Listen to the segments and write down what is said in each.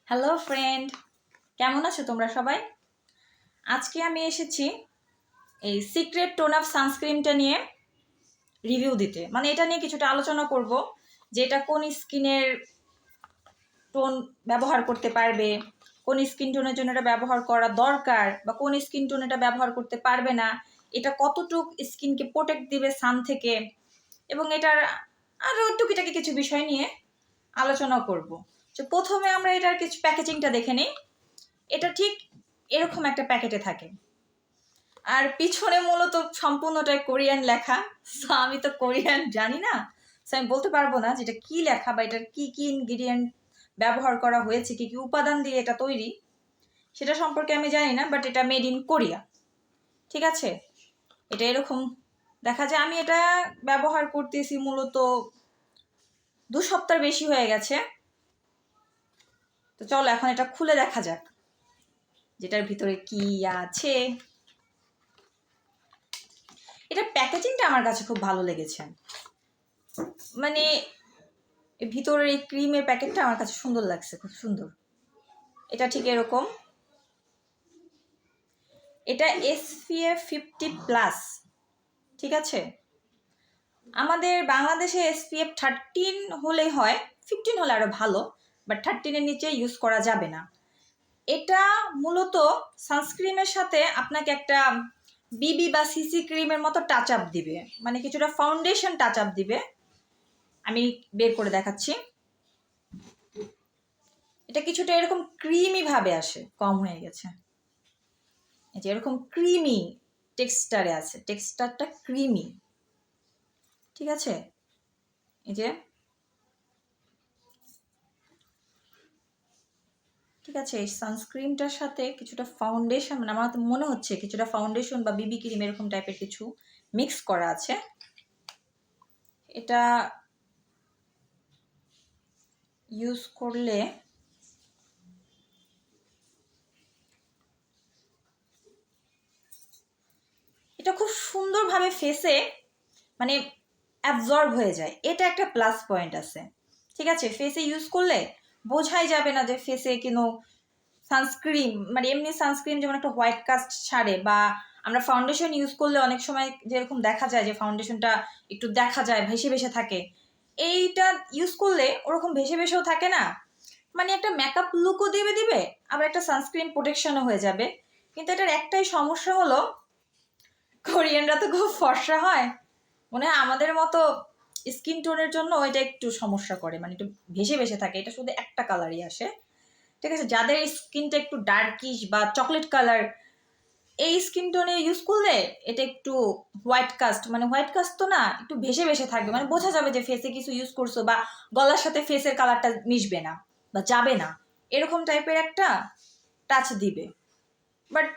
Hello friend, কেমন আছো তোমরা সবাই? আজকে আমি এসেছি এই সিক্রেট টোন আপ সানস্ক্রিনটা নিয়ে রিভিউ দিতে। মানে এটা নিয়ে কিছুটা আলোচনা করব যে এটা কোন স্কিনের টোন ব্যবহার করতে পারবে, কোন স্কিন টোনের জন্য এটা ব্যবহার করা দরকার, বা কোন স্কিন টোন এটা ব্যবহার করতে পারবে না, এটা কতটুক স্কিনকে প্রোটেক্ট দিবে সান থেকে, এবং এটার আরও টুকিটাকি কিছু বিষয় নিয়ে আলোচনা করব। তো প্রথমে আমরা এটার কিছু প্যাকেজিংটা দেখে নিই। এটা ঠিক এরকম একটা প্যাকেটে থাকে, আর পিছনে মূলত সম্পূর্ণটাই কোরিয়ান লেখা। সো আমি তো কোরিয়ান জানি না, সো আমি বলতে পারবো না যেটা কি লেখা বা এটার কি কি ইনগ্রিডিয়েন্ট ব্যবহার করা হয়েছে, কি কি উপাদান দিয়ে এটা তৈরি, সেটা সম্পর্কে আমি জানি না। বাট এটা মেড ইন কোরিয়া, ঠিক আছে? এটা এরকম দেখা যায়। আমি এটা ব্যবহার করতেছি মূলত 2 সপ্তাহ বেশি হয়ে গেছে। তো চলো এখন এটা খুলে দেখা যাক যেটার ভিতরে কি আছে। এটা প্যাকেজিংটা আমার কাছে খুব ভালো লেগেছে। মানে ভিতরের এই ক্রিমের প্যাকেটটা আমার কাছে সুন্দর লাগছে, খুব সুন্দর। এটা ঠিক এরকম। এটা SPF 50+, ঠিক আছে? আমাদের বাংলাদেশে SPF 13 হলেই হয়, 15 হলে আরো ভালো, বাট 13-এর নিচে ইউজ করা যাবে না। এটা মূলত সানস্ক্রিনের সাথে আপনাকে একটা বিবি বা সিসি ক্রিমের মতো টাচ আপ দিবে, মানে কিছুটা ফাউন্ডেশন টাচ আপ দিবে। আমি বের করে দেখাচ্ছি। এটা কিছুটা এরকম ক্রিমি ভাবে আসে, কম হয়ে গেছে। এই যে এরকম ক্রিমি টেক্সচারে আছে, টেক্সচারটা ক্রিমি, ঠিক আছে? এই যে ঠিক আছে, এই সানস্ক্রিনটার সাথে কিছুটা ফাউন্ডেশন, মানে আমার তো মনে হচ্ছে কিছুটা ফাউন্ডেশন বা বিবি ক্রিম এরকম টাইপের কিছু মিক্স করা আছে। এটা ইউজ করলে এটা খুব সুন্দরভাবে ফেসে মানে অ্যাবজর্ব হয়ে যায়। এটা একটা প্লাস পয়েন্ট আছে, ঠিক আছে? ফেসে ইউজ করলে বোঝাই যাবে না যে ফেসে কোনো সানস্ক্রিন, মানে এমনি সানস্ক্রিন যেমন একটা হোয়াইট কাস্ট ছাড়ে, বা আমরা ফাউন্ডেশন ইউজ করলে অনেক সময় যেরকম দেখা যায় যে ফাউন্ডেশনটা একটু দেখা যায় ভেসে ভেসে থাকে, এইটা ইউজ করলে ওরকম ভেসে ভেসেও থাকে না, মানে একটা মেকআপ লুকও দিবে দিবে, আবার একটা সানস্ক্রিন প্রোটেকশনও হয়ে যাবে। কিন্তু এটার একটাই সমস্যা হলো, কোরিয়ানরা তো খুব ফর্সা হয়, মনে হয় আমাদের মতো স্কিন টোনের জন্য এটা একটু সমস্যা করে, মানে একটু ভেসে ভেসে থাকে। এটা শুধু একটা কালারই আসে, ঠিক আছে? যাদের স্কিনটা একটু ডার্কিশ বা চকলেট কালার, এই স্কিন টোনে ইউজ করলে এটা একটু হোয়াইট কাস্ট, মানে হোয়াইট কাস্ট তো না, একটু ভেসে ভেসে থাকবে, মানে বোঝা যাবে যে ফেসে কিছু ইউজ করছো, বা গলার সাথে ফেসের কালারটা মিশবে না বা যাবে না, এরকম টাইপের একটা টাচ দিবে। বাট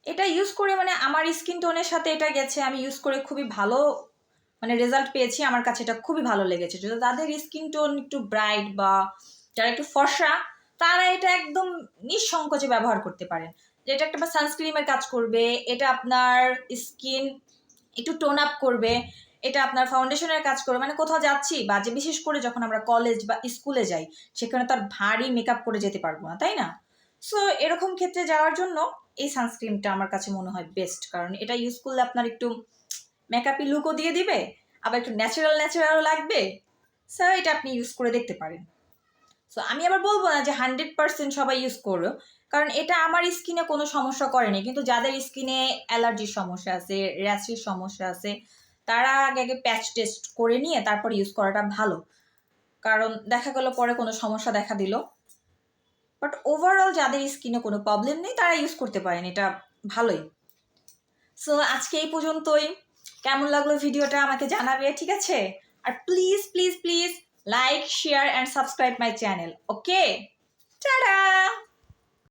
এটা ইউজ করে মানে আমার স্কিন টোনের সাথে এটা গেছে, আমি ইউজ করে খুবই ভালো মানে রেজাল্ট পেয়েছি। আমার কাছে এটা খুবই ভালো লেগেছে। যদি তাদের স্কিন টোন একটু ব্রাইট বা যারা একটু ফর্সা, তারা এটা একদম নিঃসংকোচে ব্যবহার করতে পারেন। যে এটা একটা সানস্ক্রিমের কাজ করবে, এটা আপনার স্কিন একটু টোন আপ করবে, এটা আপনার ফাউন্ডেশনের কাজ করবে। মানে কোথাও যাচ্ছি বা যে বিশেষ করে যখন আমরা কলেজ বা স্কুলে যাই, সেখানে তার ভারী মেকআপ করে যেতে পারবো না, তাই না? সো এরকম ক্ষেত্রে যাওয়ার জন্য এই সানস্ক্রিনটা আমার কাছে মনে হয় বেস্ট, কারণ এটা ইউজ করলে আপনার একটু মেকআপি লুকও দিয়ে দিবে, আবার একটু ন্যাচারাল ন্যাচারালও লাগবে। সো এটা আপনি ইউজ করে দেখতে পারেন। সো আমি আবার বলবো না যে 100% সবাই ইউজ করো, কারণ এটা আমার স্কিনে কোনো সমস্যা করেনি। কিন্তু যাদের স্কিনে অ্যালার্জির সমস্যা আছে, র্যাশের সমস্যা আছে, তারা আগে আগে প্যাচ টেস্ট করে নিয়ে তারপর ইউজ করাটা ভালো, কারণ দেখা গেল পরে কোনো সমস্যা দেখা দিল। বাট ওভারঅল যাদের স্কিনে কোনো প্রবলেম নেই তারা ইউজ করতে পারেন, এটা ভালোই। সো আজকে এই পর্যন্তই। কেমন লাগলো ভিডিওটা আমাকে জানাবে, ঠিক আছে? আর please please please like, share and subscribe my channel. Okay, tata.